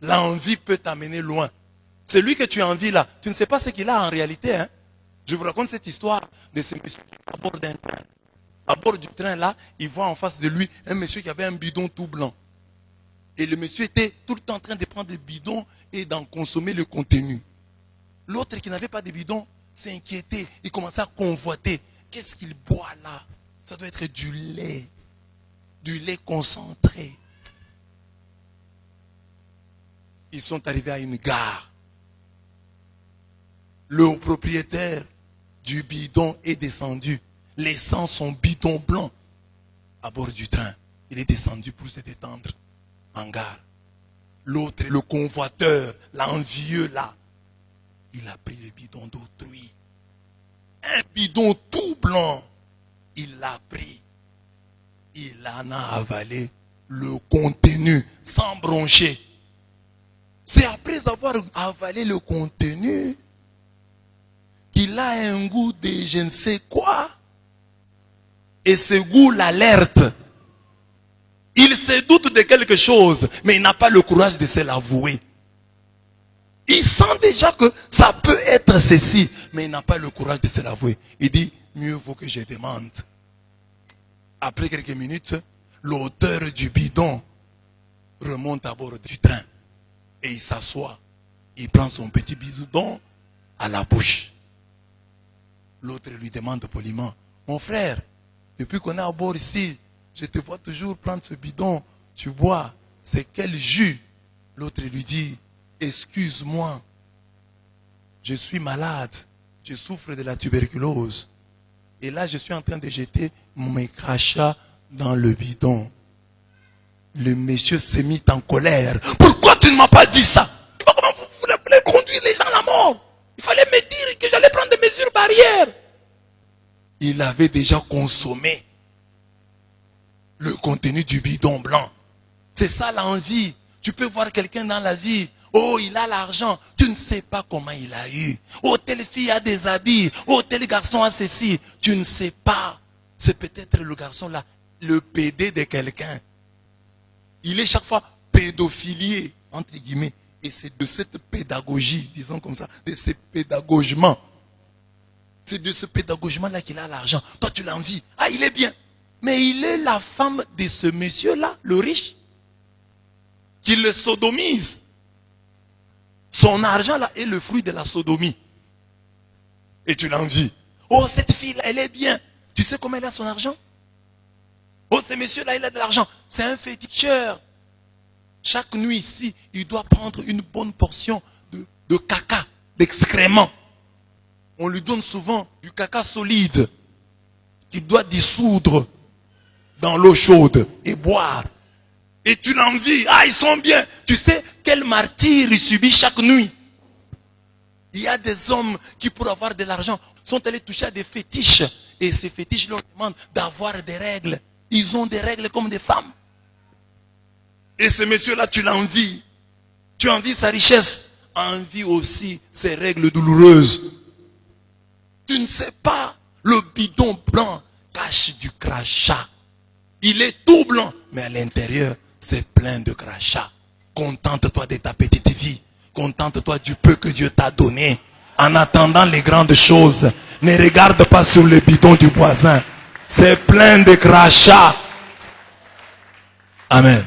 L'envie peut t'amener loin. Celui que tu envies là, tu ne sais pas ce qu'il a en réalité. Hein? Je vous raconte cette histoire de ce monsieur à bord d'un train. À bord du train là, il voit en face de lui un monsieur qui avait un bidon tout blanc. Et le monsieur était tout le temps en train de prendre le bidon et d'en consommer le contenu. L'autre qui n'avait pas de bidon s'est inquiété. Il commençait à convoiter. Qu'est-ce qu'il boit là? Ça doit être du lait. Du lait concentré. Ils sont arrivés à une gare. Le propriétaire du bidon est descendu, laissant son bidon blanc à bord du train. Il est descendu pour se détendre en gare. L'autre, le convoiteur, l'envieux là, il a pris le bidon d'autrui. Un bidon tout blanc, il l'a pris. Il en a avalé le contenu sans broncher. C'est après avoir avalé le contenu qu'il a un goût de je ne sais quoi. Et ce goût l'alerte. Il se doute de quelque chose, mais il n'a pas le courage de se l'avouer. Il sent déjà que ça peut être ceci, mais il n'a pas le courage de se l'avouer. Il dit, mieux vaut que je demande. Après quelques minutes, l'auteur du bidon remonte à bord du train. Et il s'assoit. Il prend son petit bidon à la bouche. L'autre lui demande poliment, mon frère, depuis qu'on est à bord ici, je te vois toujours prendre ce bidon, tu bois, c'est quel jus? L'autre lui dit, excuse-moi, je suis malade, je souffre de la tuberculose. Et là, je suis en train de jeter mes crachats dans le bidon. Le monsieur s'est mis en colère. Pourquoi tu ne m'as pas dit ça? Comment vous voulez conduire les gens à la mort? Il fallait me dire que j'allais prendre des mesures barrières. Il avait déjà consommé le contenu du bidon blanc. C'est ça l'envie. Tu peux voir quelqu'un dans la vie. Oh, il a l'argent. Tu ne sais pas comment il a eu. Oh, telle fille a des habits. Oh, tel garçon a ceci. Tu ne sais pas. C'est peut-être le garçon là, le PD de quelqu'un. Il est chaque fois pédophilié, entre guillemets. Et c'est de cette pédagogie, disons comme ça, de ce pédagogement. C'est de ce pédagogement-là qu'il a l'argent. Toi, tu l'envies. Ah, il est bien. Mais il est la femme de ce monsieur-là, le riche, qui le sodomise. Son argent-là est le fruit de la sodomie. Et tu l'envies. Oh, cette fille-là, elle est bien. Tu sais comment elle a son argent? Oh, ce monsieur-là, il a de l'argent. C'est un féticheur. Chaque nuit ici, il doit prendre une bonne portion de caca, d'excréments. On lui donne souvent du caca solide qu'il doit dissoudre dans l'eau chaude et boire. Et tu l'envies. Ah, ils sont bien. Tu sais quel martyr il subit chaque nuit. Il y a des hommes qui, pour avoir de l'argent, sont allés toucher à des fétiches. Et ces fétiches leur demandent d'avoir des règles. Ils ont des règles comme des femmes. Et ce monsieur-là, tu l'envies. Tu envies sa richesse. Envie aussi ses règles douloureuses. Tu ne sais pas. Le bidon blanc cache du crachat. Il est tout blanc. Mais à l'intérieur, c'est plein de crachats. Contente-toi de ta petite vie. Contente-toi du peu que Dieu t'a donné. En attendant les grandes choses. Ne regarde pas sur le bidon du voisin. C'est plein de crachats. Amen.